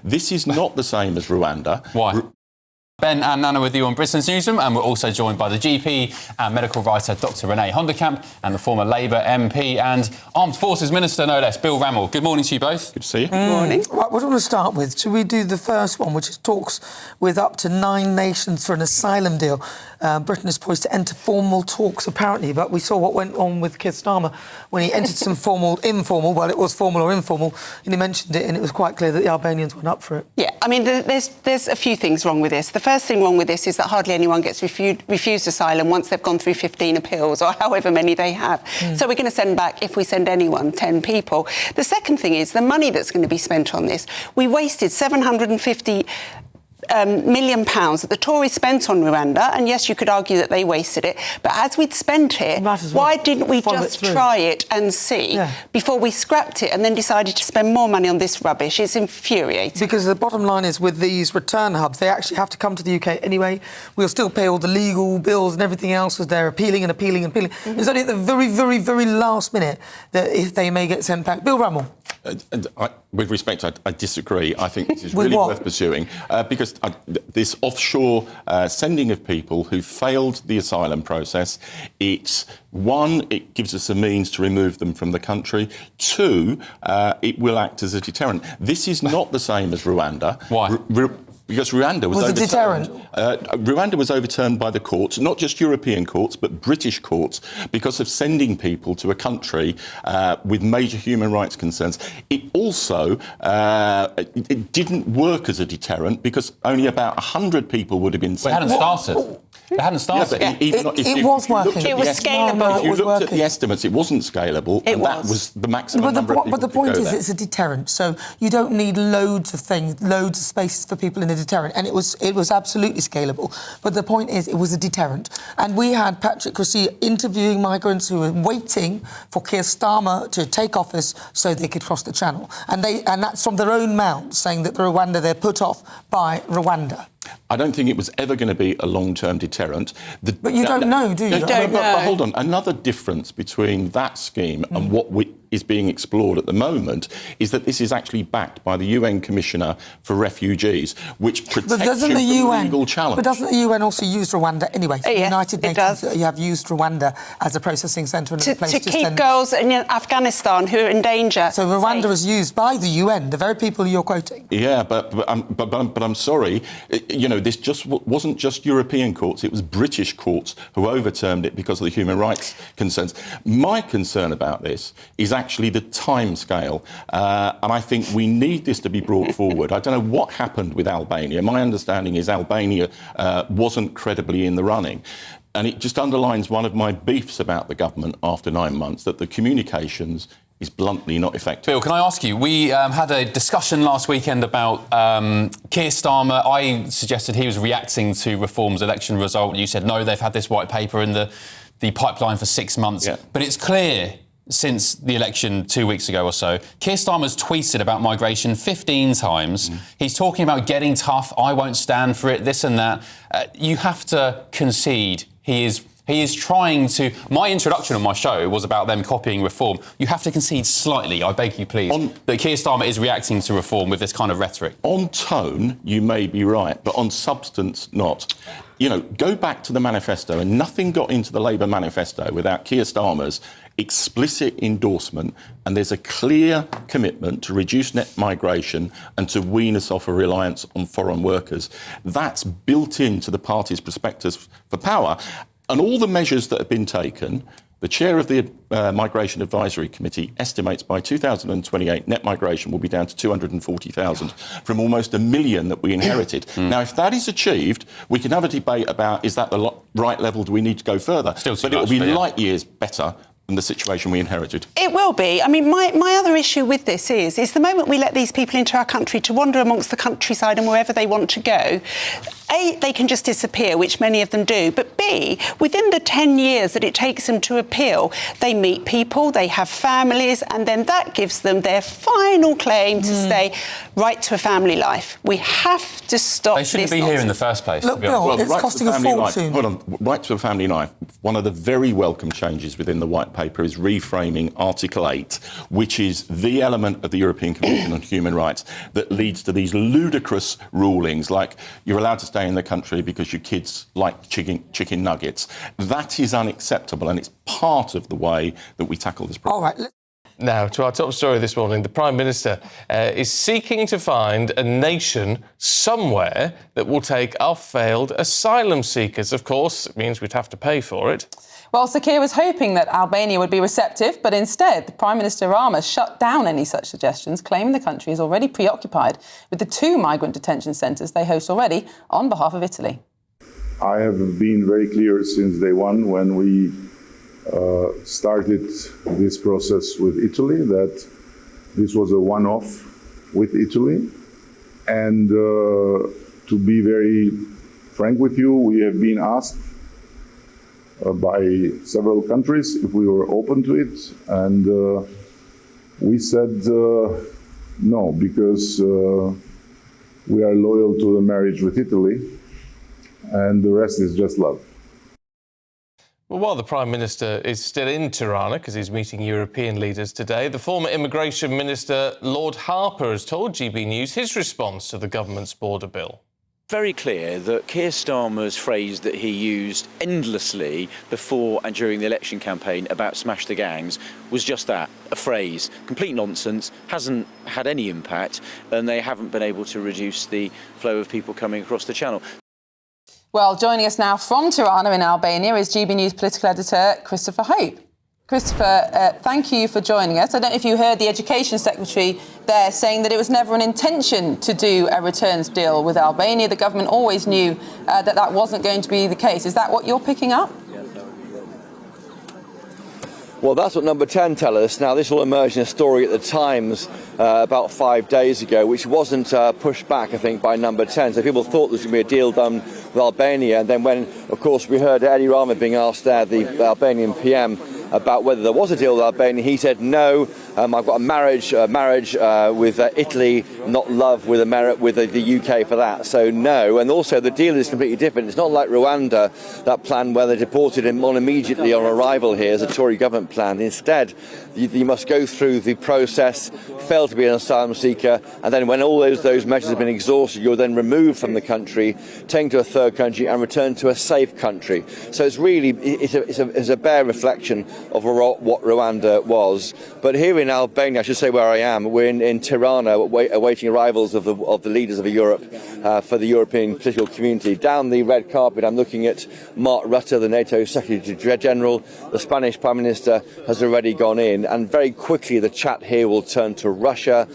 This is not the same as Rwanda. Why? Ben and Nana with you on Britain's Newsroom, and we're also joined by the GP and medical writer Dr Renee Hoenderkamp and the former Labour MP and Armed Forces Minister, no less, Bill Rammell. Good morning to you both. Good to see you. Good morning. Right, what do you want to start with? Should we do the first one, which is talks with up to 9 nations for an asylum deal? Britain is poised to enter formal talks, apparently, but we saw what went on with Keir Starmer when he entered some informal, well, it was formal or informal, and he mentioned it, and it was quite clear that the Albanians weren't up for it. Yeah, I mean, there's a few things wrong with this. The first thing wrong with this is that hardly anyone gets refused asylum once they've gone through 15 appeals or however many they have. So we're going to send back, if we send anyone, 10 people. The second thing is the money that's going to be spent on this. We wasted £750 million that the Tories spent on Rwanda, and yes, you could argue that they wasted it, but as we'd spent it, why didn't we just try it and see before we scrapped it and then decided to spend more money on this rubbish? It's infuriating. Because the bottom line is, with these return hubs, they actually have to come to the UK anyway. We'll still pay all the legal bills and everything else as they're appealing. It's only at the very, very, very last minute that if they may get sent back. Bill Rammell. With respect, I disagree. I think this is really worth pursuing because this offshore sending of people who failed the asylum process, it gives us a means to remove them from the country. 2, it will act as a deterrent. This is not the same as Rwanda. Why? Because Rwanda was overturned. A deterrent? Rwanda was overturned by the courts, not just European courts, but British courts, because of sending people to a country with major human rights concerns. It also it didn't work as a deterrent because only about 100 people would have been sent. It hadn't started. It hadn't started. It was working. It was scalable. If you looked at the estimates, it wasn't scalable, and that was the maximum number of people. But the point is, it's a deterrent, so you don't need loads of things, loads of spaces for people in a deterrent, and it was absolutely scalable. But the point is, it was a deterrent, and we had Patrick Rassi interviewing migrants who were waiting for Keir Starmer to take office so they could cross the channel, and that's from their own mouths, saying that they're put off by Rwanda. I don't think it was ever going to be a long-term deterrent. But you don't know, do you? But hold on. Another difference between that scheme and what is being explored at the moment is that this is actually backed by the UN Commissioner for Refugees, which protects you from legal challenge. But doesn't the UN also use Rwanda anyway? The United Nations, you have used Rwanda as a processing centre and a place to keep girls in Afghanistan who are in danger. So Rwanda is used by the UN, the very people you're quoting. Yeah, but I'm sorry. This just wasn't just European courts, it was British courts who overturned it because of the human rights concerns. My concern about this is actually the time scale, and I think we need this to be brought forward. I don't know what happened with Albania. My understanding is Albania wasn't credibly in the running. And it just underlines one of my beefs about the government after 9 months, that the communications is bluntly not effective. Bill, can I ask you, we had a discussion last weekend about Keir Starmer. I suggested he was reacting to Reform's election result. You said, no, they've had this white paper in the pipeline for 6 months. Yeah. But it's clear since the election 2 weeks ago or so, Keir Starmer's tweeted about migration 15 times. He's talking about getting tough, I won't stand for it, this and that. You have to concede he is trying to... My introduction on my show was about them copying Reform. You have to concede slightly, I beg you please, that Keir Starmer is reacting to Reform with this kind of rhetoric. On tone, you may be right, but on substance, not. Go back to the manifesto, and nothing got into the Labour manifesto without Keir Starmer's explicit endorsement, and there's a clear commitment to reduce net migration and to wean us off a reliance on foreign workers. That's built into the party's prospectus for power. And all the measures that have been taken, the chair of the Migration Advisory Committee estimates by 2028 net migration will be down to 240,000 from almost 1 million that we inherited. Now, if that is achieved, we can have a debate about is that the right level, do we need to go further? But it will be light years better than the situation we inherited. It will be. I mean, my other issue with this is the moment we let these people into our country to wander amongst the countryside and wherever they want to go, A, they can just disappear, which many of them do, but B, see, within the 10 years that it takes them to appeal, they meet people, they have families, and then that gives them their final claim to say right to a family life. We have to stop They shouldn't this be here in the nonsense. first place, Look, to be honest. Bill, it's right costing to a family life. fortune. Hold on. Right to a family life. One of the very welcome changes within the White Paper is reframing Article 8, which is the element of the European Convention on Human Rights that leads to these ludicrous rulings like you're allowed to stay in the country because your kids like chicken nuggets. That is unacceptable, and it's part of the way that we tackle this problem. All right. Now, to our top story this morning, the Prime Minister is seeking to find a nation somewhere that will take our failed asylum seekers. Of course, it means we'd have to pay for it. Well, Sir Keir was hoping that Albania would be receptive, but instead, the Prime Minister Rama shut down any such suggestions, claiming the country is already preoccupied with the 2 migrant detention centres they host already on behalf of Italy. I have been very clear since day one when we started this process with Italy that this was a one-off with Italy. And to be very frank with you, we have been asked by several countries if we were open to it. And we said no, because we are loyal to the marriage with Italy, and the rest is just love. Well, while the Prime Minister is still in Tirana because he's meeting European leaders today, the former Immigration Minister, Lord Harper, has told GB News his response to the government's border bill. Very clear that Keir Starmer's phrase that he used endlessly before and during the election campaign about smash the gangs was just that, a phrase. Complete nonsense, hasn't had any impact, and they haven't been able to reduce the flow of people coming across the channel. Well, joining us now from Tirana in Albania is GB News political editor Christopher Hope. Christopher, thank you for joining us. I don't know if you heard the Education Secretary there saying that it was never an intention to do a returns deal with Albania. The government always knew that wasn't going to be the case. Is that what you're picking up? Well, that's what Number 10 tell us. Now, this all emerged in a story at the Times about 5 days ago, which wasn't pushed back, I think, by Number 10. So people thought there was going to be a deal done with Albania. And then when, of course, we heard Edi Rama being asked there, the Albanian PM, about whether there was a deal with Albania, he said no. I've got a marriage with Italy, not love with the UK for that. So no. And also the deal is completely different. It's not like Rwanda, that plan where they deported him on immediately on arrival here as a Tory government plan. Instead, you must go through the process, fail to be an asylum seeker, and then when all those measures have been exhausted, you're then removed from the country, taken to a third country, and returned to a safe country. So it's really it's a bare reflection of what Rwanda was. But here in Albania, I should say where I am, we're in Tirana, awaiting arrivals of the leaders of Europe for the European political community. Down the red carpet, I'm looking at Mark Rutte, the NATO Secretary General. The Spanish Prime Minister has already gone in, and very quickly the chat here will turn to Russia,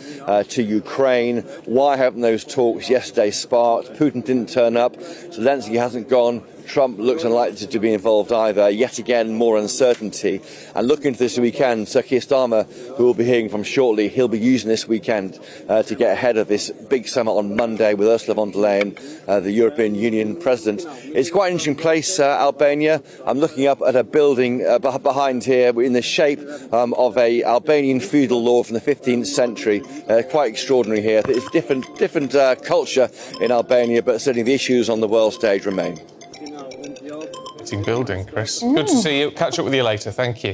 to Ukraine. Why haven't those talks yesterday sparked? Putin didn't turn up, Zelensky hasn't gone. Trump looks unlikely to be involved either. Yet again, more uncertainty. And looking into this weekend, Sir Keir Starmer, who we'll be hearing from shortly, he'll be using this weekend to get ahead of this big summit on Monday with Ursula von der Leyen, the European Union President. It's quite an interesting place, Albania. I'm looking up at a building behind here in the shape of a Albanian feudal lord from the 15th century. Quite extraordinary here. It's different culture in Albania, but certainly the issues on the world stage remain. Building, Chris. Good to see you. Catch up with you later. Thank you.